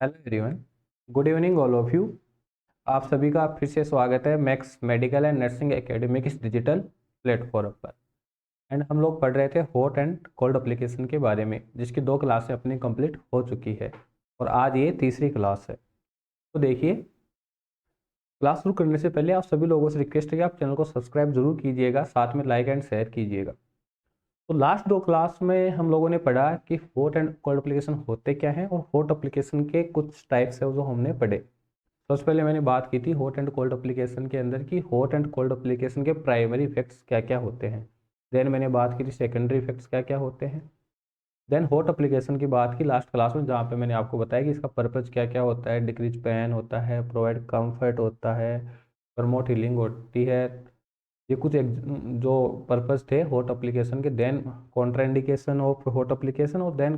Hello everyone, good evening all of you. आप सभी का फिर से स्वागत है max medical and nursing academy के इस डिजिटल प्लेटफॉर्म पर। एंड हम लोग पढ़ रहे थे हॉट एंड कोल्ड एप्लीकेशन के बारे में, जिसकी 2 क्लासें अपनी कंप्लीट हो चुकी है और आज ये तीसरी क्लास है। तो देखिए, क्लास शुरू करने से पहले आप सभी लोगों से रिक्वेस्ट है कि आप चैनल को सब्सक्राइब जरूर कीजिएगा, साथ में लाइक एंड शेयर कीजिएगा। तो लास्ट 2 क्लास में हम लोगों ने पढ़ा कि हॉट एंड कोल्ड एप्लीकेशन होते क्या हैं और हॉट एप्लीकेशन के कुछ टाइप्स है जो हमने पढ़े। सबसे पहले मैंने बात की थी हॉट एंड कोल्ड एप्लीकेशन के अंदर कि हॉट एंड कोल्ड एप्लीकेशन के प्राइमरी इफेक्ट्स क्या क्या होते हैं। देन मैंने बात की थी सेकेंडरी इफेक्ट्स क्या क्या होते हैं। देन हॉट एप्लीकेशन की बात की लास्ट क्लास में, जहाँ पे मैंने आपको बताया कि इसका पर्पज़ क्या क्या होता है। डिक्रीज पेन होता है, प्रोवाइड कंफर्ट होता है, प्रमोट हीलिंग होती है। ये कुछ जो पर्पज़ थे हॉट एप्लीकेशन के। Then contraindication of hot application और then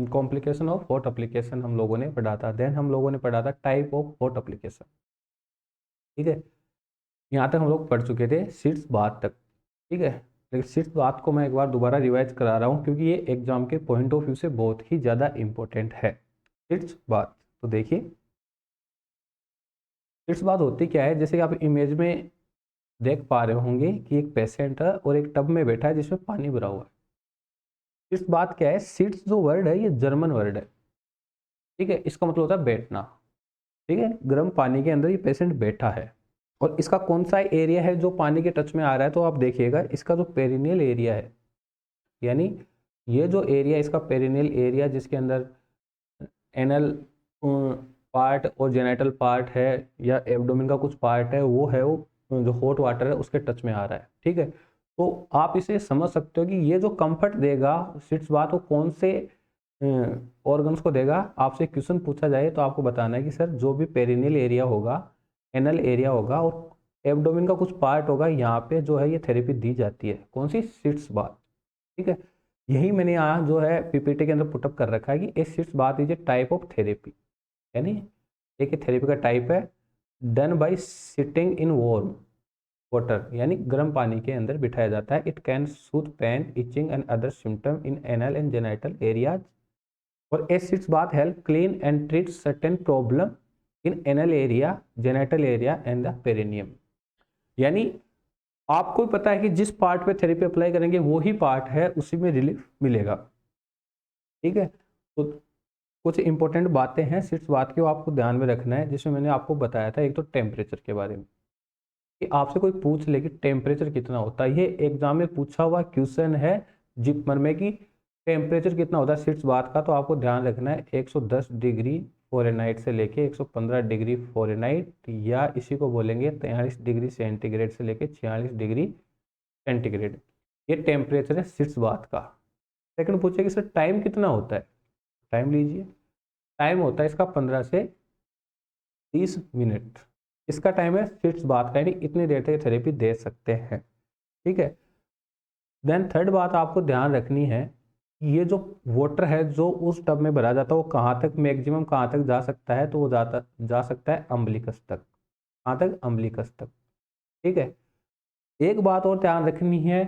complication of hot application हम लोगों ने पढ़ा था। देन हम लोगों ने पढ़ा था टाइप ऑफ हॉट एप्लीकेशन। ठीक है, यहाँ तक हम लोग पढ़ चुके थे शीट्स बात तक। ठीक है, लेकिन शीट्स बात को मैं एक बार दोबारा रिवाइज करा रहा हूँ क्योंकि ये एग्जाम के पॉइंट ऑफ व्यू से बहुत ही ज़्यादा इंपॉर्टेंट है। शीट्स बात तो देखिए, शीट्स बात होती क्या है, जैसे कि आप इमेज में देख पा रहे होंगे कि एक पेशेंट है और एक टब में बैठा है जिसमें पानी भरा हुआ है। शीट्स बात क्या है, शीट्स जो वर्ड है ये जर्मन वर्ड है। ठीक है, इसका मतलब होता है बैठना। ठीक है, गर्म पानी के अंदर ये पेशेंट बैठा है और इसका कौन सा एरिया है जो पानी के टच में आ रहा है, तो आप देखिएगा इसका जो पेरिनियल एरिया है, यानी ये जो एरिया इसका पेरिनियल एरिया जिसके अंदर एनल पार्ट और जेनेटल पार्ट है या एब्डोमेन का कुछ पार्ट है, वो जो हॉट वाटर है उसके टच में आ रहा है। ठीक है, तो आप इसे समझ सकते हो कि ये जो कंफर्ट देगा सिट्स बात वो कौन से ऑर्गन्स को देगा। आपसे क्वेश्चन पूछा जाए तो आपको बताना है कि सर जो भी पेरिनियल एरिया होगा, एनल एरिया होगा और एब्डोमेन का कुछ पार्ट होगा, यहाँ पे जो है ये थेरेपी दी जाती है। कौन सी? सिट्स बात। ठीक है, यही मैंने यहाँ जो है पीपीटी के अंदर पुटअप कर रखा है कि a sitz bath is a type of therapy, यानी एक थेरेपी का टाइप है done by sitting in warm water, यानी गर्म पानी के अंदर बिठाया जाता है। It can soothe pain, itching and other symptom in anal and genital areas. और sitz bath help clean and treat certain problem in anal area, genital area and the perineum. यानी आपको पता है कि जिस पार्ट पे थेरेपी अप्लाई करेंगे वो ही पार्ट है, उसी में रिलीफ मिलेगा। ठीक है, तो कुछ इंपॉर्टेंट बातें हैं सिर्फ बात की, वो आपको ध्यान में रखना है, जिसमें मैंने आपको बताया था। एक तो टेम्परेचर के बारे में कि आपसे कोई पूछ ले कि टेम्परेचर कितना होता है, ये एग्जाम में पूछा हुआ क्वेश्चन है जिपमर में कि टेम्परेचर कितना होता है सिर्फ बात का। तो आपको ध्यान रखना है 110 डिग्री फ़ारेनहाइट से लेके 115 डिग्री फ़ारेनहाइट, या इसी को बोलेंगे 43 डिग्री सेंटीग्रेड से लेके 46 डिग्री सेंटीग्रेड, ये टेम्परेचर है सिर्फ बात का। सेकंड पूछे कि सर टाइम कितना होता है, टाइम लीजिए। टाइम होता है इसका 15 से 30 मिनट, इसका टाइम है फिक्स बात का, यानी इतनी देर तक थेरेपी दे सकते हैं। ठीक है, देन थर्ड बात आपको ध्यान रखनी है कि ये जो वाटर है जो उस टब में भरा जाता है वो कहाँ तक, मैक्सिमम कहाँ तक जा सकता है, तो वो जा सकता है अम्बिलिकस तक। कहाँ तक? अम्बिलिकस तक। ठीक है, एक बात और ध्यान रखनी है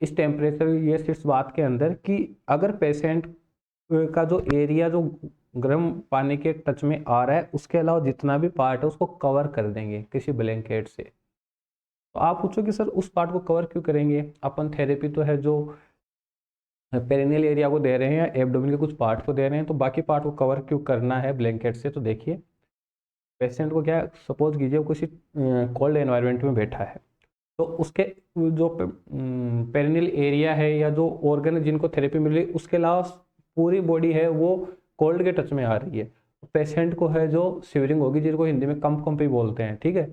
इस टेम्परेचर ये इस बात के अंदर कि अगर पेशेंट का जो एरिया जो गर्म पानी के टच में आ रहा है उसके अलावा जितना भी पार्ट है उसको कवर कर देंगे किसी ब्लैंकेट से। तो आप पूछो कि सर उस पार्ट को कवर क्यों करेंगे, अपन थेरेपी तो है जो पेरिनियल एरिया को दे रहे हैं या एब्डोमेन के कुछ पार्ट को दे रहे हैं, तो बाकी पार्ट को कवर क्यों करना है ब्लैंकेट से। तो देखिए, पेशेंट को क्या, सपोज कीजिए वो किसी कोल्ड एनवायरनमेंट में बैठा है, तो उसके जो पेरिनियल एरिया है या जो ऑर्गन जिनको थेरेपी मिल रही है उसके अलावा पूरी बॉडी है वो कोल्ड के टच में आ रही है। पेशेंट को है जो सिवरिंग होगी, जिसको हिंदी में कंपी बोलते हैं। ठीक है,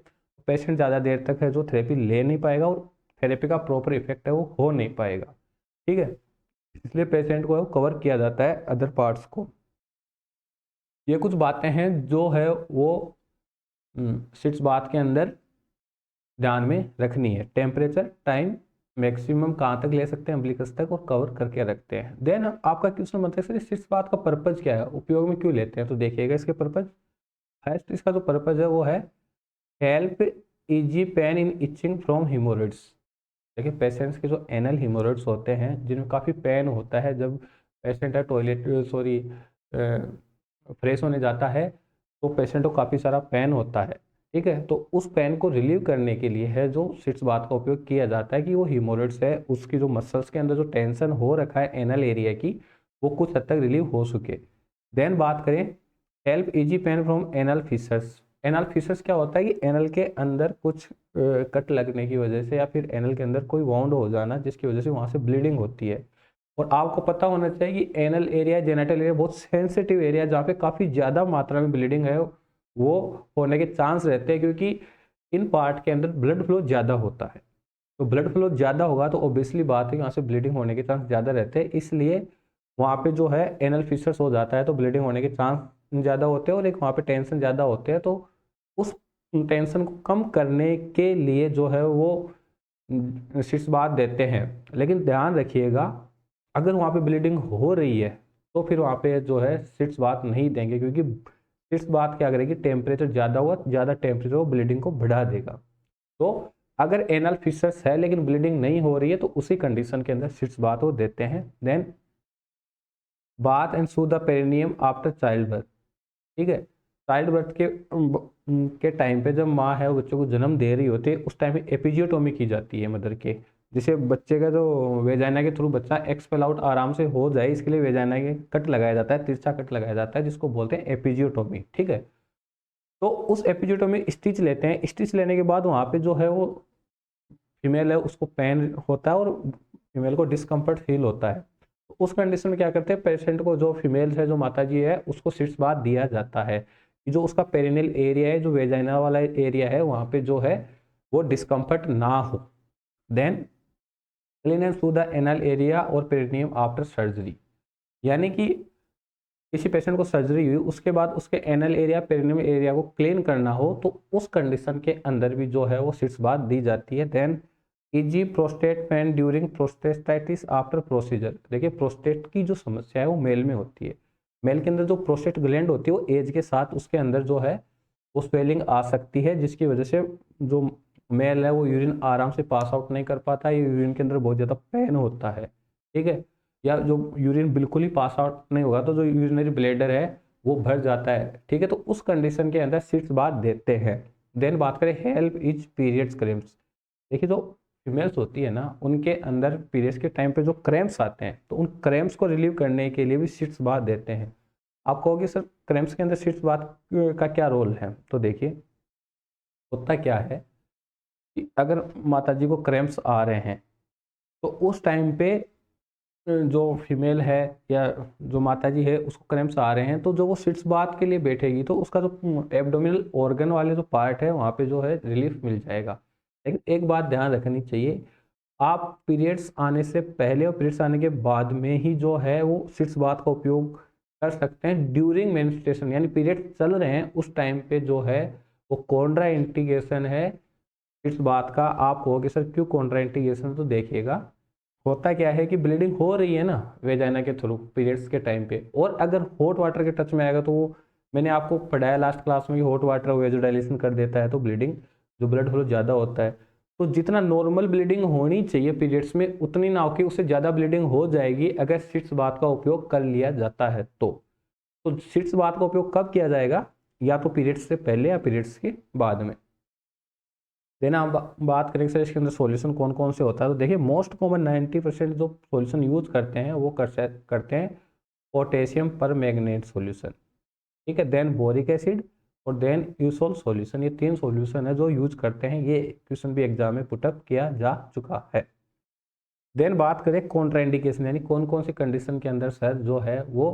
पेशेंट ज़्यादा देर तक है जो थेरेपी ले नहीं पाएगा और थेरेपी का प्रॉपर इफेक्ट है वो हो नहीं पाएगा। ठीक है, इसलिए पेशेंट को कवर किया जाता है अदर पार्ट्स को। ये कुछ बातें हैं जो है वो सिट्स बात के अंदर ध्यान में रखनी है। टेम्परेचर, टाइम, मैक्सिमम कहाँ तक ले सकते हैं अम्बिलिकस तक, और कवर करके रखते हैं। देन आपका क्वेश्चन बनता है सर इस बात का पर्पज क्या है, उपयोग में क्यों लेते हैं। तो देखिएगा इसके पर्पज, फर्स्ट इसका जो पर्पज है वो है help ease pain in itching from haemorrhoids. देखिए, पेशेंट्स के जो एनल हीमोरॉइड्स होते हैं जिनमें काफ़ी पेन होता है जब पेशेंट है टॉयलेट फ्रेश होने जाता है तो पेशेंट को काफ़ी सारा पेन होता है, ठीक है। तो उस पेन को रिलीव करने के लिए है जो सिट्स बाथ का उपयोग किया जाता है कि वो हीमोरॉइड्स है उसकी जो मसल्स के अंदर जो टेंशन हो रखा है एनल एरिया की वो कुछ हद तक रिलीव हो सके। देन बात करें help ease pain from anal fissures. Anal fissures क्या होता है कि एनल के अंदर कुछ कट लगने की वजह से या फिर एनल के अंदर कोई वाउंड हो जाना जिसकी वजह से वहाँ से ब्लीडिंग होती है। और आपको पता होना चाहिए कि एनल एरिया जेनिटल एरिया बहुत सेंसिटिव एरिया जहाँ पे काफ़ी ज़्यादा मात्रा में ब्लीडिंग है वो होने के चांस रहते हैं क्योंकि इन पार्ट के अंदर ब्लड फ्लो ज़्यादा होता है। तो ब्लड फ्लो ज़्यादा होगा तो ऑब्वियसली बात है कि वहाँ से ब्लीडिंग होने के चांस ज़्यादा रहते हैं, इसलिए वहाँ पे जो है एनल फिशर्स हो जाता है तो ब्लीडिंग होने के चांस ज़्यादा होते हैं और एक वहाँ पे टेंशन ज़्यादा होते हैं। तो उस टेंशन को कम करने के लिए जो है वो शीर्ष बात देते हैं। लेकिन ध्यान रखिएगा अगर वहाँ पे ब्लीडिंग हो रही है तो फिर वहाँ पे जो है शीर्ष बात नहीं देंगे क्योंकि शीर्ष बात क्या करेगी टेम्परेचर ज़्यादा हुआ ज़्यादा टेम्परेचर वो ब्लीडिंग को बढ़ा देगा। तो अगर एनल फिशर्स है लेकिन ब्लीडिंग नहीं हो रही है तो उसी कंडीशन के अंदर शीर्ष बात वो देते हैं। Then bath and soothe the perineum after childbirth, ठीक है। चाइल्ड बर्थ के टाइम पे जब माँ है वो बच्चों को जन्म दे रही होती है उस टाइम पे एपिजियोटोमी की जाती है मदर के, जिसे बच्चे का जो वेजाइना के थ्रू बच्चा एक्सपेल आउट आराम से हो जाए इसके लिए वेजाइना के कट लगाया जाता है, तिरछा कट लगाया जाता है जिसको बोलते हैं एपिजियोटोमी, ठीक है। तो उस एपिजियोटोमी स्टिच लेते हैं, स्टिच लेने के बाद वहाँ पे जो है वो फीमेल है उसको पेन होता है और फीमेल को डिस्कम्फर्ट फील होता है। तो उस कंडीशन में क्या करते हैं पेशेंट को जो फीमेल है जो माता जी है उसको शीर्ष बात दिया जाता है कि जो उसका पेरिनियल एरिया है जो वेजाइना वाला एरिया है वहाँ पे जो है वो डिस्कम्फर्ट ना हो। Then clean and smooth the anal area और पेरिनियम आफ्टर सर्जरी, यानी कि किसी पेशेंट को सर्जरी हुई उसके बाद उसके एनल एरिया पेरिनियम एरिया को क्लीन करना हो तो उस कंडीशन के अंदर भी जो है वो शीर्ष बात दी जाती है। Then easy prostate pain during prostatitis after procedure. देखिए प्रोस्टेट की जो समस्या है वो मेल में होती है, मेल के अंदर जो प्रोस्टेट ग्लैंड होती है वो एज के साथ उसके अंदर जो है वो स्वेलिंग आ सकती है जिसकी वजह से जो मेल है वो यूरिन आराम से पास आउट नहीं कर पाता, यूरिन के अंदर बहुत ज़्यादा पेन होता है, ठीक है। या जो यूरिन बिल्कुल ही पास आउट नहीं होगा तो जो यूरिनरी ब्लैडर है वो भर जाता है, ठीक है। तो उस कंडीशन के अंदर शीर्ष बात देते हैं। देन बात करें हेल्प इज पीरियड्स क्रेम्स। देखिए जो फीमेल्स होती है ना उनके अंदर पीरियड्स के टाइम पे जो क्रैम्प्स आते हैं तो उन क्रैम्प्स को रिलीव करने के लिए भी शीर्ष बात देते हैं। आप कहोगे सर क्रैम्प्स के अंदर शीर्ष बात का क्या रोल है, तो देखिए होता क्या है कि अगर माता जी को क्रैम्प्स आ रहे हैं तो उस टाइम पे जो फीमेल है या जो माता जी है उसको क्रैम्प्स आ रहे हैं तो जो वो शीर्ष बात के लिए बैठेगी तो उसका जो एब्डोमिनल ऑर्गन वाले जो पार्ट है वहाँ पे जो है रिलीफ मिल जाएगा। लेकिन एक बात ध्यान रखनी चाहिए आप पीरियड्स आने से पहले और पीरियड्स आने के बाद में ही जो है वो शीर्ष बात का उपयोग कर सकते हैं। ड्यूरिंग मेंस्ट्रुएशन यानी पीरियड चल रहे हैं उस टाइम पे जो है वो कॉन्ट्रा इंडिकेशन है शीर्ष बात का। आप कहोगे सर क्यों कॉन्ट्रा इंडिकेशन, तो देखिएगा होता क्या है कि ब्लीडिंग हो रही है ना वेजाइना के थ्रू पीरियड्स के टाइम पे और अगर हॉट वाटर के टच में आएगा तो वो मैंने आपको पढ़ाया लास्ट क्लास में कि हॉट वाटर वेजोडाइलेशन कर देता है तो ब्लीडिंग जो ब्लड फ्लो ज़्यादा होता है। तो जितना नॉर्मल ब्लीडिंग होनी चाहिए पीरियड्स में उतनी ना होकर उससे ज़्यादा ब्लीडिंग हो जाएगी अगर शीर्ष बात का उपयोग कर लिया जाता है। तो शीर्ष बात का उपयोग कब किया जाएगा, या तो पीरियड्स से पहले या पीरियड्स के बाद में। देन हम बात करेंगे सर इसके अंदर सॉल्यूशन कौन कौन से होता है, तो देखिए मोस्ट कॉमन 90% जो सॉल्यूशन यूज करते हैं वो करते हैं पोटेशियम पर मैग्नेट सॉल्यूशन, ठीक है। देन बोरिक एसिड और देन यूसोल सॉल्यूशन, ये 3 सॉल्यूशन है जो यूज करते हैं। ये क्वेश्चन भी एग्जाम में पुटअप किया जा चुका है। देन बात करें कॉन्ट्राइंडिकेशन यानी कौन कौन सी कंडीशन के अंदर सर जो है वो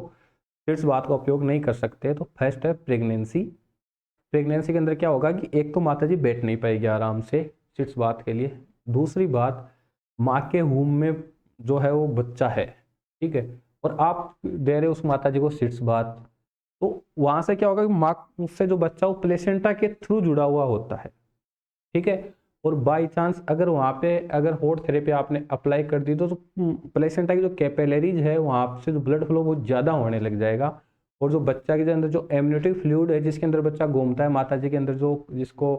शीर्ष बात का उपयोग नहीं कर सकते, तो फर्स्ट है प्रेगनेंसी। प्रेगनेंसी के अंदर क्या होगा कि एक तो माता जी बैठ नहीं पाएगी आराम से शीर्ष बात के लिए, दूसरी बात माँ के वूम में जो है वो बच्चा है, ठीक है, और आप दे रहे हो उस माता जी को शीर्ष बात, तो वहां से क्या होगा कि माँ से जो बच्चा वो प्लेसेंटा के थ्रू जुड़ा हुआ होता है, ठीक है। और बाई चांस अगर वहाँ पे अगर हॉट थेरेपी आपने अप्लाई कर दी तो प्लेसेंटा की जो कैपिलरीज है वहाँ से जो ब्लड फ्लो बहुत ज़्यादा होने लग जाएगा और जो बच्चा के अंदर जो एम्नियोटिक फ्लूइड है जिसके अंदर बच्चा घूमता है माता जी के अंदर जो जिसको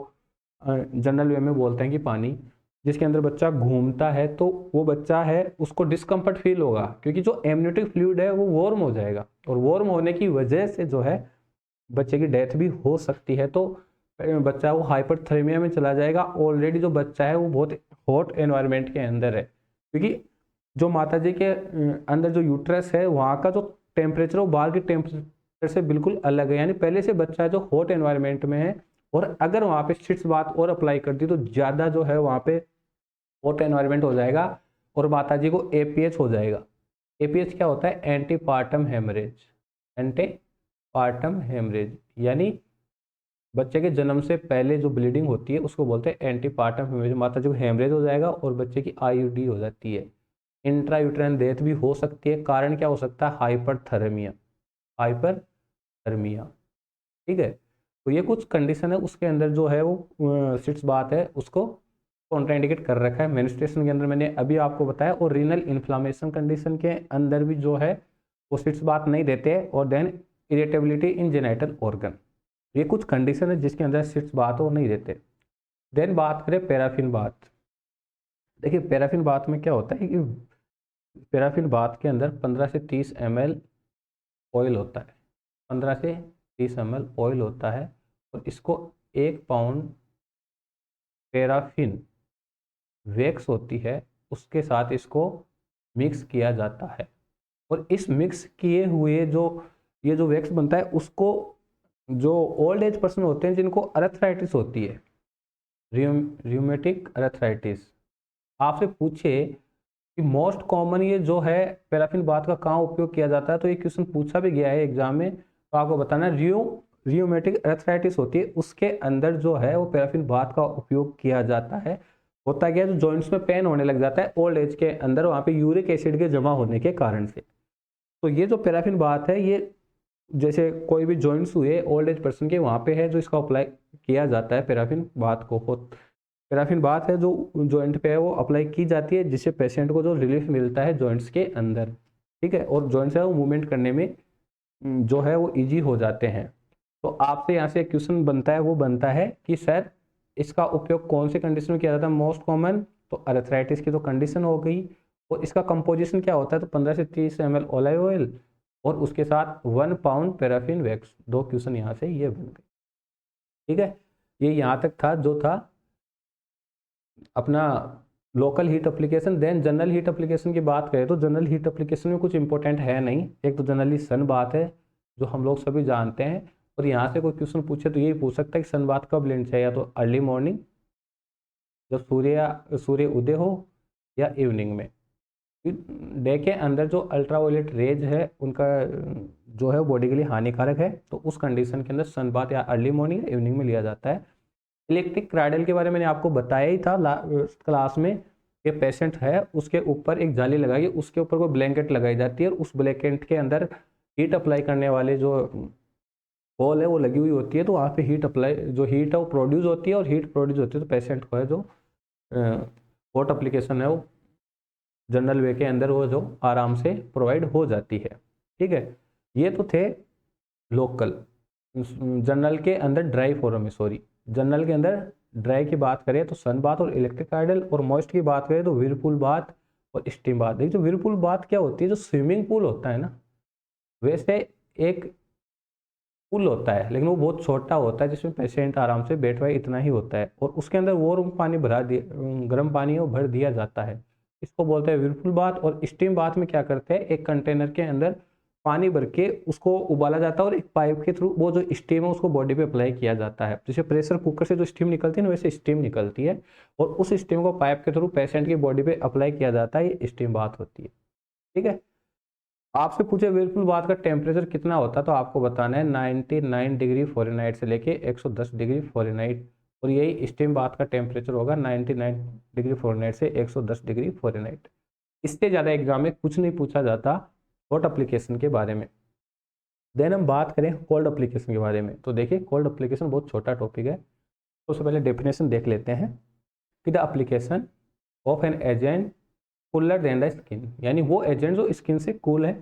जनरल वे में बोलते हैं कि पानी, जिसके अंदर बच्चा घूमता है तो वो बच्चा है उसको डिस्कम्फर्ट फील होगा, क्योंकि जो एमनियोटिक फ्लूइड है वो वार्म हो जाएगा, और वार्म होने की वजह से जो है बच्चे की डेथ भी हो सकती है। तो बच्चा वो हाइपरथर्मिया में चला जाएगा। ऑलरेडी जो बच्चा है वो बहुत हॉट एनवायरनमेंट के अंदर है, क्योंकि जो माता जी के अंदर जो यूट्रस है वहाँ का जो टेम्परेचर वो बाहर के टेम्परेचर से बिल्कुल अलग है, यानी पहले से बच्चा जो हॉट एनवायरनमेंट में है, और अगर वहाँ पे सिट्स बात और अप्लाई कर दी तो ज़्यादा जो है वहाँ पे हॉट एनवायरनमेंट हो जाएगा और माता जी को एपीएच हो जाएगा। एपीएच क्या होता है? Antepartum haemorrhage. एंटीपार्टम हेमरेज यानी बच्चे के जन्म से पहले जो ब्लीडिंग होती है उसको बोलते हैं एंटीपार्टम हेमरेज। माता जी को हेमरेज हो जाएगा और बच्चे की आईयूडी हो जाती है। इंट्रा यूट्राइन डेथ भी हो सकती है। कारण क्या हो सकता है? हाइपरथर्मिया। हाइपरथर्मिया, ठीक है। तो ये कुछ कंडीशन है, उसके अंदर जो है वो सिट्स बात है उसको कॉन्ट्राइंडिकेट कर रखा है। मेंस्ट्रुएशन के अंदर मैंने अभी आपको बताया, और रीनल इन्फ्लामेशन कंडीशन के अंदर भी जो है वो सिट्स बात नहीं देते, और देन इरिटेबिलिटी इन जेनिटल ऑर्गन। ये कुछ कंडीशन है जिसके अंदर सिट्स बात वो नहीं देते। देन बात करें पैराफिन बात। देखिए पैराफिन बात में क्या होता है कि पैराफिन बात के अंदर 15 से 30 ml ऑयल होता है। 15 से 30 ml ऑयल होता है, और इसको 1 पाउंड पैराफिन वैक्स होती है उसके साथ इसको मिक्स किया जाता है। और इस मिक्स किए हुए जो ये जो वैक्स बनता है उसको जो ओल्ड एज पर्सन होते हैं जिनको अरेथराइटिस होती है, रियूमेटिक अरेथराइटिस, आपसे पूछे कि मोस्ट कॉमन ये जो है पैराफिन बात का कहाँ उपयोग किया जाता है, तो ये क्वेश्चन पूछा भी गया है एग्जाम में, तो आपको बताना रियूमेटिक अरेथराइटिस होती है उसके अंदर जो है वो पैराफिन बात का उपयोग किया जाता है। होता क्या है, जो जॉइंट्स में पेन होने लग जाता है ओल्ड एज के अंदर, वहाँ पे यूरिक एसिड के जमा होने के कारण से। तो ये जो पैराफिन बात है ये जैसे कोई भी जॉइंट्स हुए ओल्ड एज पर्सन के, वहाँ पे है जो इसका अप्लाई किया जाता है पैराफिन बात को। पैराफिन बात है जो जॉइंट पे है वो अप्लाई की जाती है, जिससे पेशेंट को जो रिलीफ मिलता है जॉइंट्स के अंदर, ठीक है, और जॉइंट्स है वो मूवमेंट करने में जो है वो इजी हो जाते हैं। तो आपसे यहाँ से क्वेश्चन बनता है, वो बनता है कि सर इसका उपयोग कौन से कंडीशन में किया जाता है? मोस्ट कॉमन तो अरेथराइटिस की तो कंडीशन हो गई, और इसका कंपोजिशन क्या होता है? तो 15 से 30 ml ऑलिव ऑयल और उसके साथ 1 पाउंड पैराफिन वैक्स। 2 क्वेश्चन यहाँ से ये बन गए, ठीक है। ये यहाँ तक था जो था अपना local heat application. Then general heat application की बात करें तो जनरल हीट एप्लीकेशन में कुछ इंपॉर्टेंट है नहीं। एक तो जनरली सन बात है जो हम लोग सभी जानते हैं, और यहाँ से कोई क्वेश्चन पूछे तो यही पूछ सकता है कि सन बात कब लेनी चाहिए, या तो अर्ली मॉर्निंग जब सूर्य उदय हो, या इवनिंग में। डे के अंदर जो अल्ट्रावायलेट रेज है उनका जो है बॉडी के लिए हानिकारक है, तो उस कंडीशन के अंदर सन बात या अर्ली मॉर्निंग या इवनिंग में लिया जाता है। इलेक्ट्रिक क्राइडल के बारे में मैंने आपको बताया ही था क्लास में। ये पेशेंट है उसके ऊपर एक जाली लगाई, उसके ऊपर कोई ब्लैंकेट लगाई जाती है, और उस ब्लैंकेट के अंदर हीट अप्लाई करने वाले जो होल है वो लगी हुई होती है, तो वहाँ पे हीट अप्लाई जो हीट है वो प्रोड्यूस होती है, और हीट प्रोड्यूस होती है तो पेशेंट को है जो हॉट अप्लीकेशन है वो जनरल वे के अंदर वो जो आराम से प्रोवाइड हो जाती है, ठीक है। ये तो थे लोकल। जनरल के अंदर ड्राई फॉर्म में, सॉरी, जनरल के अंदर ड्राई की बात करें तो सन बाथ और इलेक्ट्रिक कार्डल, और मॉइस्ट की बात करें तो व्हिर्लपूल बाथ और स्टीम बाथ। देखिए जो व्हिर्लपूल बाथ क्या होती है, जो स्विमिंग पूल होता है ना, वैसे एक पूल होता है लेकिन वो बहुत छोटा होता है जिसमें पेशेंट आराम से बैठ पाए, इतना ही होता है, और उसके अंदर वार्म पानी भरा दिया, गर्म पानी वो भर दिया जाता है। इसको बोलते हैं व्हिर्लपूल बाथ। और स्टीम बाथ में क्या करते हैं, एक कंटेनर के अंदर पानी भर के उसको उबाला जाता है, और एक पाइप के थ्रू वो जो स्टीम है उसको बॉडी पे अप्लाई किया जाता है। जैसे प्रेशर कुकर से जो स्टीम निकलती है ना, वैसे स्टीम निकलती है, और उस स्टीम को पाइप के थ्रू पेशेंट की बॉडी पे अप्लाई किया जाता है, ये स्टीम बाथ होती है, ठीक है। आपसे पूछे व्हिर्लपूल बाथ का टेम्परेचर कितना होता है, तो आपको बताना है 99 डिग्री फ़ारेनहाइट से लेके 110 डिग्री फ़ारेनहाइट, और यही स्टीम बाथ का टेम्परेचर होगा 99 डिग्री फ़ारेनहाइट से 110 डिग्री फ़ारेनहाइट। इससे ज़्यादा एग्जाम में कुछ नहीं पूछा जाता हॉट एप्लीकेशन के बारे में। देन हम बात करें कोल्ड एप्लीकेशन के बारे में, तो देखिए कोल्ड एप्लीकेशन बहुत छोटा टॉपिक है, तो उससे पहले डेफिनेशन देख लेते हैं कि the application of an agent cooler than the skin, यानी वो एजेंट जो स्किन से कूल है।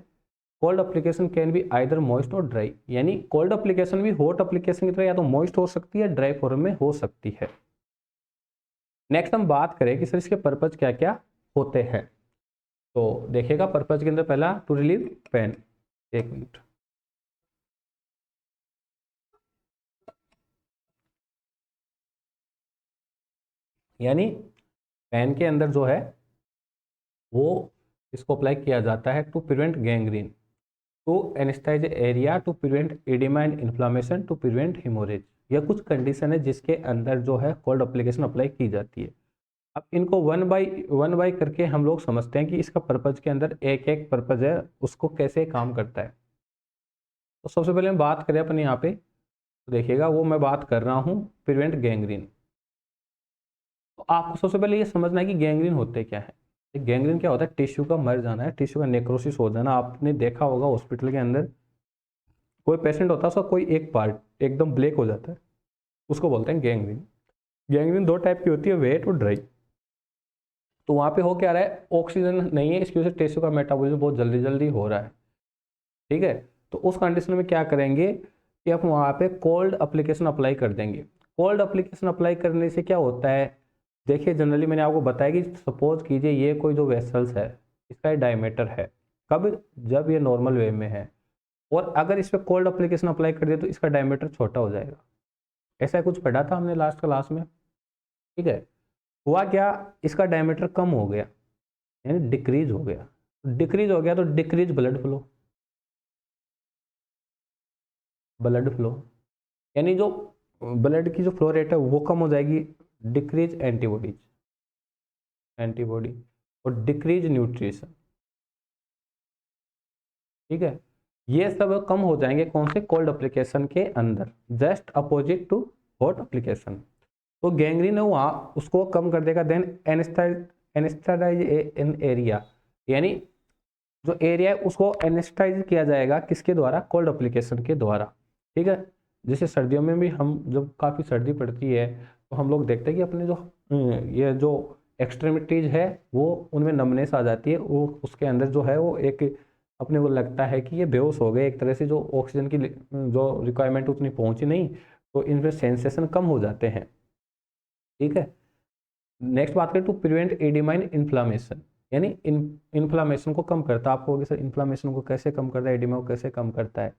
Cold application can be either moist और ड्राई, यानी कोल्ड एप्लीकेशन भी हॉट एप्लीकेशन की तरह या तो मॉइस्ट हो सकती है, ड्राई फॉर्म में हो सकती है। नेक्स्ट हम बात करें कि सर इसके पर्पज क्या क्या होते हैं। तो देखिएगा पर्पज के अंदर पहला टू रिलीव पेन। एक मिनट, यानी पेन के अंदर जो है वो इसको अप्लाई किया जाता है to prevent gangrene, to anaesthetise area, to prevent oedema and inflammation, to prevent haemorrhage. यह कुछ कंडीशन है जिसके अंदर जो है कोल्ड एप्लीकेशन अप्लाई की जाती है। अब इनको वन बाई करके हम लोग समझते हैं कि इसका पर्पज के अंदर एक एक पर्पज है, उसको कैसे काम करता है। तो सबसे पहले हम बात करें अपने यहाँ पे, तो देखिएगा वो मैं बात कर रहा हूँ प्रिवेंट गैंग्रीन। तो आपको सबसे पहले ये समझना है कि गैंग्रीन होते क्या है। गैंग्रीन क्या होता है, टिश्यू का मर जाना है, टिश्यू का नेक्रोसिस हो जाना। आपने देखा होगा हॉस्पिटल के अंदर कोई पेशेंट होता है उसका कोई एक पार्ट एकदम ब्लैक हो जाता है, उसको बोलते हैं गैंग्रीन। गैंग्रीन दो टाइप की होती है, वेट और ड्राई। तो वहाँ पे हो क्या रहा है, ऑक्सीजन नहीं है, इसकी वजह से टिश्यू का मेटाबॉलिज्म बहुत जल्दी जल्दी हो रहा है। ठीक है, तो उस कंडीशन में क्या करेंगे कि आप वहाँ पे कोल्ड एप्लीकेशन अप्लाई कर देंगे। कोल्ड एप्लीकेशन अप्लाई करने से क्या होता है, देखिए जनरली मैंने आपको बताया कि सपोज कीजिए ये कोई जो वेसल्स है इसका डायमीटर है, कब, जब ये नॉर्मल वे में है, और अगर इस पर कोल्ड एप्लीकेशन अप्लाई कर दिया तो इसका डायमीटर छोटा हो जाएगा। ऐसा कुछ पढ़ा था हमने लास्ट क्लास में। ठीक है, हुआ क्या, इसका डायमीटर कम हो गया, यानी डिक्रीज हो गया। डिक्रीज हो गया तो decrease blood flow, blood flow यानी जो ब्लड की जो फ्लो रेट है वो कम हो जाएगी। डिक्रीज एंटीबॉडीज, एंटीबॉडी, और डिक्रीज न्यूट्रिशन। ठीक है, ये सब कम हो जाएंगे कौन से, कोल्ड एप्लीकेशन के अंदर, just opposite to hot application. तो गैंग्रीन है वहाँ उसको कम कर देगा। देन एनेस्थेटाइज इन एरिया, यानी जो एरिया है उसको एनेस्थेटाइज किया जाएगा किसके द्वारा, कोल्ड एप्लीकेशन के द्वारा। ठीक है, जैसे सर्दियों में भी हम जब काफ़ी सर्दी पड़ती है तो हम लोग देखते हैं कि अपने जो ये जो एक्सट्रीमिटीज है वो उनमें नमनेस आ जाती है, वो उसके अंदर जो है वो एक अपने को लगता है कि ये बेहोश हो गए एक तरह से, जो ऑक्सीजन की जो रिक्वायरमेंट उतनी पहुंची नहीं, तो इनमें सेंसेशन कम हो जाते हैं। ठीक है, नेक्स्ट बात करें टू प्रिवेंट एडिमाइन इन्फ्लामेशन, यानी इन्फ्लामेशन को कम करता है। आप कहोगे सर इन्फ्लामेशन को कैसे कम करता है, एडिमा को कैसे कम करता है।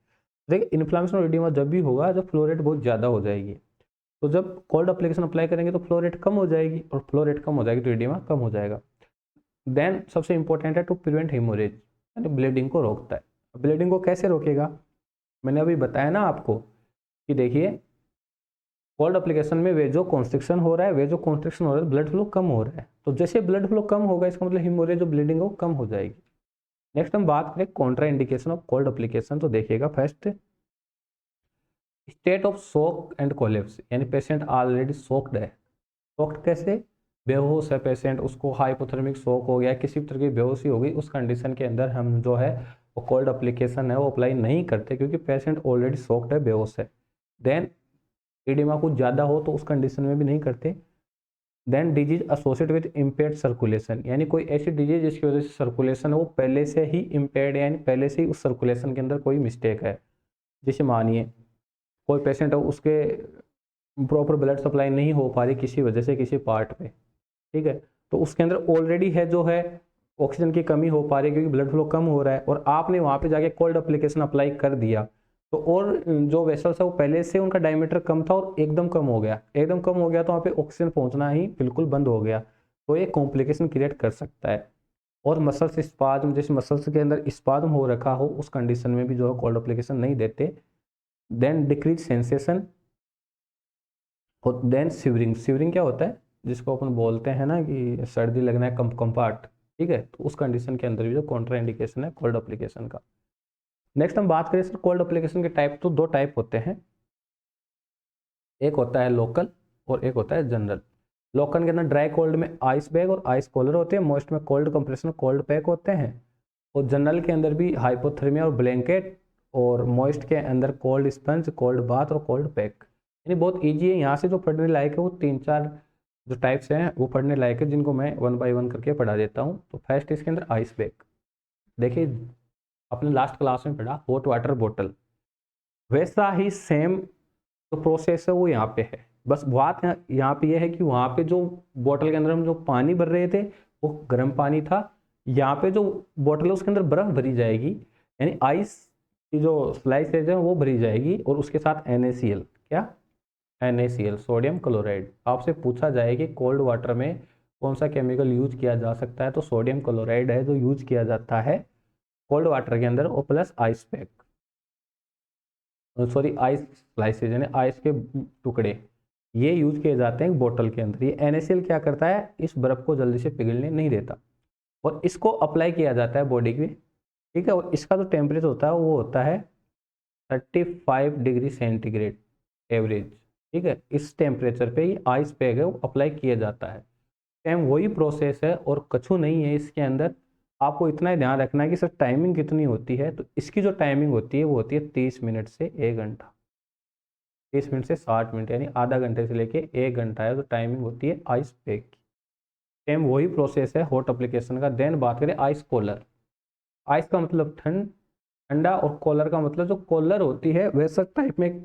देखिए इन्फ्लामेशन और एडिमा जब भी होगा जब फ्लो रेट बहुत ज़्यादा हो जाएगी, तो जब कोल्ड एप्लीकेशन अप्लाई करेंगे तो फ्लो रेट कम हो जाएगी, और फ्लो रेट कम हो जाएगी तो एडिमा कम हो जाएगा। देन सबसे इंपॉर्टेंट है टू प्रिवेंट हेमोरेज, यानी ब्लीडिंग को रोकता है। ब्लीडिंग को कैसे रोकेगा, मैंने अभी बताया ना आपको कि देखिए कोल्ड एप्लीकेशन में वेजो कॉन्स्ट्रिक्शन हो रहा है, वेजो कॉन्स्ट्रिक्शन हो रहा है, ब्लड फ्लो कम हो रहा है, तो जैसे ब्लड फ्लो कम होगा इसका मतलब हेमोरेज जो ब्लीडिंग हो कम हो जाएगी। नेक्स्ट हम बात करें Contra indication of cold application, तो देखिएगा first state of shock and collapse, यानी पेशेंट ऑलरेडी शॉक्ड है। शॉक्ड कैसे, बेहोश है पेशेंट, उसको हाइपोथर्मिक शॉक हो गया, किसी भी तरह की बेहोशी हो गई, उस कंडीशन के अंदर हम जो है वो कोल्ड एप्लीकेशन है वो अप्लाई नहीं करते, क्योंकि पेशेंट ऑलरेडी शॉक्ड है, बेहोश है। देन एडिमा कुछ ज़्यादा हो तो उस कंडीशन में भी नहीं करते। Then disease associated with impaired circulation, यानी कोई ऐसी डिजीज जिसकी वजह से सर्कुलेशन है वो पहले से ही इम्पेयर्ड है, यानी पहले से ही उस सर्कुलेशन के अंदर कोई मिस्टेक है। जैसे मानिए कोई पेशेंट है उसके प्रॉपर ब्लड सप्लाई नहीं हो पा रही किसी वजह से किसी पार्ट पे, ठीक है, तो उसके अंदर ऑलरेडी है जो है ऑक्सीजन की कमी हो पा रही है क्योंकि ब्लड फ्लो कम हो रहा है, और आपने वहाँ पे जाके कोल्ड एप्लीकेशन अप्लाई कर दिया तो और जो वेसल्स है वो पहले से उनका डायमीटर कम था और एकदम कम हो गया, एकदम कम हो गया तो वहाँ पे ऑक्सीजन पहुँचना ही बिल्कुल बंद हो गया, तो ये कॉम्प्लिकेशन क्रिएट कर सकता है। और मसल्स स्पाज्म, जैसे मसल्स के अंदर स्पाज्म हो रखा हो उस कंडीशन में भी जो है कोल्ड एप्लीकेशन नहीं देते। Then decrease sensation, then shivering, shivering क्या होता है जिसको अपन बोलते हैं ना कि सर्दी लगना है कंपार्ट, ठीक है, तो उस कंडीशन के अंदर भी जो कॉन्ट्रा इंडिकेशन है कोल्ड एप्लीकेशन का। नेक्स्ट हम बात करें सर कोल्ड एप्लीकेशन के टाइप, तो दो टाइप होते हैं, एक होता है लोकल और एक होता है जनरल। लोकल के अंदर ड्राई कोल्ड में आइस बैग और आइस कॉलर होते हैं, मॉइस्ट में कोल्ड कंप्रेशन कोल्ड पैक होते हैं, और जनरल के अंदर भी हाइपोथर्मिया और ब्लैंकेट, और मॉइस्ट के अंदर कोल्ड स्पंज, कोल्ड बाथ और कोल्ड पैक। यानी बहुत ईजी है, यहाँ से जो पढ़ने लायक है वो तीन चार जो टाइप्स हैं वो पढ़ने लायक है, जिनको मैं वन बाय वन करके पढ़ा देता हूँ। तो फर्स्ट इसके अंदर आइस बैग, देखिए अपने लास्ट क्लास में पढ़ा हॉट वाटर बॉटल, वैसा ही सेम जो प्रोसेस है वो यहाँ पे है। बस बात यहाँ पे ये है कि वहाँ पे जो बोतल के अंदर हम जो पानी भर रहे थे वो गर्म पानी था, यहाँ पे जो बोतल है उसके अंदर बर्फ भरी जाएगी, यानी आइस की जो स्लाइसेज है वो भरी जाएगी, और उसके साथ NaCl, क्या NaCl सोडियम क्लोराइड। आपसे पूछा जाए कि कोल्ड वाटर में कौन सा केमिकल यूज किया जा सकता है, तो सोडियम क्लोराइड है जो यूज किया जाता है कोल्ड वाटर के अंदर, और plus ice pack, sorry ice slices यानी आइस के टुकड़े, ये यूज किए जाते हैं बोतल के अंदर। ये NaCl क्या करता है, इस बर्फ को जल्दी से पिघलने नहीं देता, और इसको अप्लाई किया जाता है बॉडी पे, ठीक है। और इसका जो टेम्परेचर होता है वो होता है 35 डिग्री सेंटीग्रेड एवरेज, ठीक है। इस टेम्परेचर पे ये आइस पैक है वो अप्लाई किया जाता है। सेम वही प्रोसेस है और कछु नहीं है इसके अंदर। आपको इतना ही ध्यान रखना है कि सर टाइमिंग कितनी होती है, तो इसकी जो टाइमिंग होती है वो होती है 30 मिनट से 1 घंटा, 30 मिनट से 60 मिनट, यानी आधा घंटे से लेके 1 घंटा है जो टाइमिंग होती है आइस पैक की। सेम वही प्रोसेस है हॉट एप्लीकेशन का। देन बात करें आइस कॉलर। आइस का मतलब ठंडा, और कॉलर का मतलब जो कॉलर होती है वैसा टाइप में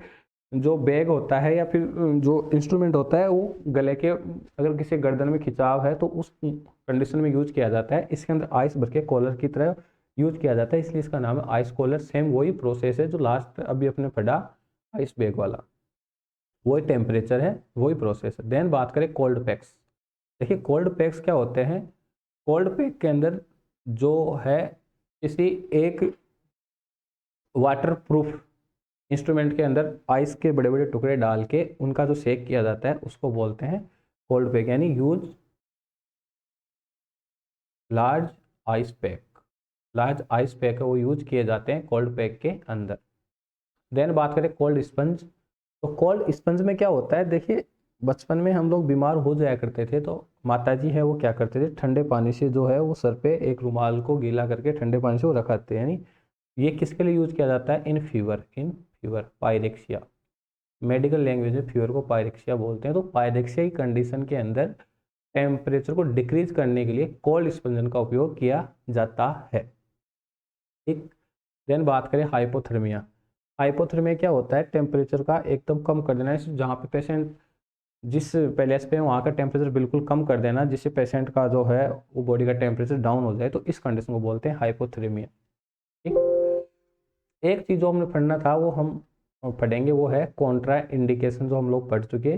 जो बैग होता है या फिर जो इंस्ट्रूमेंट होता है वो गले के, अगर किसी गर्दन में खिंचाव है तो उस कंडीशन में यूज किया जाता है। इसके अंदर आइस भर के कॉलर की तरह यूज किया जाता है, इसलिए इसका नाम है आइस कॉलर। सेम वही प्रोसेस है जो लास्ट अभी अपने पढ़ा आइस बैग वाला, वही टेम्परेचर है, वही प्रोसेस है। देन बात करें कोल्ड पैक्स। देखिए कोल्ड पैक्स क्या होते हैं। कोल्ड पैक के अंदर जो है किसी एक वाटर प्रूफ इंस्ट्रूमेंट के अंदर आइस के बड़े बड़े टुकड़े डाल के उनका जो शेक किया जाता है उसको बोलते हैं कोल्ड पैक, यानी use large ice pack. Large ice pack है वो यूज किए जाते हैं कोल्ड पैक के अंदर। देन बात करें कोल्ड स्पंज। तो कोल्ड स्पंज में क्या होता है, देखिए बचपन में हम लोग बीमार हो जाया करते थे तो माता जी है वो क्या करते थे, ठंडे पानी से जो है वो सर पे एक रुमाल को गीला करके ठंडे पानी से वो रखाते हैं। यानी ये किसके लिए यूज किया जाता है, इन फीवर पायरेक्सिया, मेडिकल लैंग्वेज में फीवर को पायरेक्सिया बोलते हैं। तो पायरेक्सिया की कंडीशन के अंदर टेम्परेचर को डिक्रीज करने के लिए कोल्ड स्पंजन का उपयोग किया जाता है, ठीक। देन बात करें हाइपोथर्मिया। हाइपोथर्मिया क्या होता है, टेम्परेचर का एकदम कम कर देना है, जहाँ पे पेशेंट जिस पैलेस पे वहाँ का टेम्परेचर बिल्कुल कम कर देना जिससे पेशेंट का जो है वो बॉडी का टेम्परेचर डाउन हो जाए, तो इस कंडीशन को बोलते हैं हाइपोथर्मिया, ठीक। एक चीज़ जो हमने पढ़ना था वो हम पढ़ेंगे, वो है कॉन्ट्रा इंडिकेशन, जो हम लोग पढ़ चुके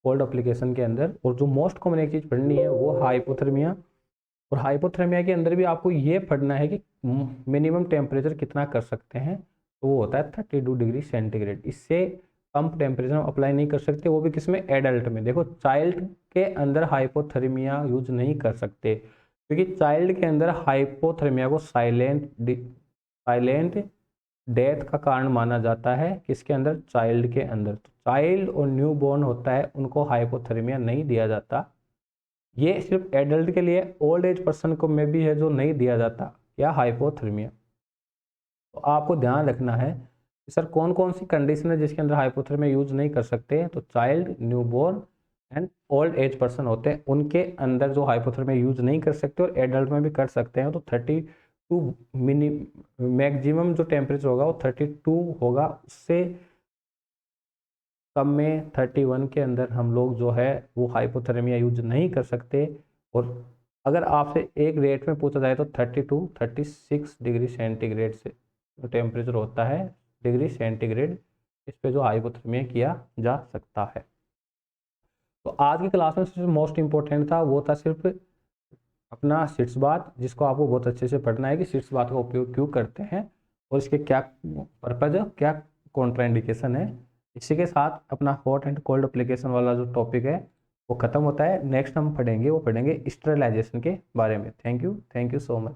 कोल्ड एप्लीकेशन के अंदर। और जो मोस्ट कॉमन एक चीज़ पढ़नी है वो हाइपोथर्मिया। और हाइपोथर्मिया के अंदर भी आपको ये पढ़ना है कि मिनिमम टेम्परेचर कितना कर सकते हैं, तो वो होता है 32 डिग्री सेंटीग्रेड। इससे कम टेम्परेचर हम अप्लाई नहीं कर सकते, वो भी किसमें, एडल्ट में। देखो चाइल्ड के अंदर हाइपोथर्मिया यूज नहीं कर सकते, क्योंकि चाइल्ड के अंदर हाइपोथर्मिया को साइलेंट डेथ का कारण माना जाता है, किसके अंदर, चाइल्ड के अंदर। तो चाइल्ड और न्यू बॉर्न होता है उनको हाइपोथर्मिया नहीं दिया जाता, ये सिर्फ एडल्ट के लिए, ओल्ड एज पर्सन को में भी है जो नहीं दिया जाता या हाइपोथर्मिया। तो आपको ध्यान रखना है कि सर कौन कौन सी कंडीशन है जिसके अंदर हाइपोथर्मिया यूज नहीं कर सकते, तो child, newborn and old age person होते हैं, उनके अंदर जो हाइपोथर्मिया यूज नहीं कर सकते, और एडल्ट में भी कर सकते हैं। तो 32 मिनी मैक्सिमम जो टेम्परेचर होगा वो 32 होगा, उससे कम में 31 के अंदर हम लोग जो है वो हाइपोथर्मिया यूज नहीं कर सकते। और अगर आपसे एक रेट में पूछा जाए तो 36 डिग्री सेंटीग्रेड से जो टेम्परेचर होता है डिग्री सेंटीग्रेड, इस पे जो हाइपोथर्मिया किया जा सकता है। तो आज की क्लास में सिर्फ मोस्ट इम्पोर्टेंट था वो था सिर्फ अपना सिट्स बात, जिसको आपको बहुत अच्छे से पढ़ना है कि सिट्स बात का उपयोग क्यों करते हैं और इसके क्या पर्पज है, क्या कॉन्ट्राइंडिकेशन है। इसी के साथ अपना हॉट एंड कोल्ड एप्लीकेशन वाला जो टॉपिक है वो खत्म होता है। नेक्स्ट हम पढ़ेंगे, वो पढ़ेंगे स्टेरिलाइजेशन के बारे में। Thank you so much.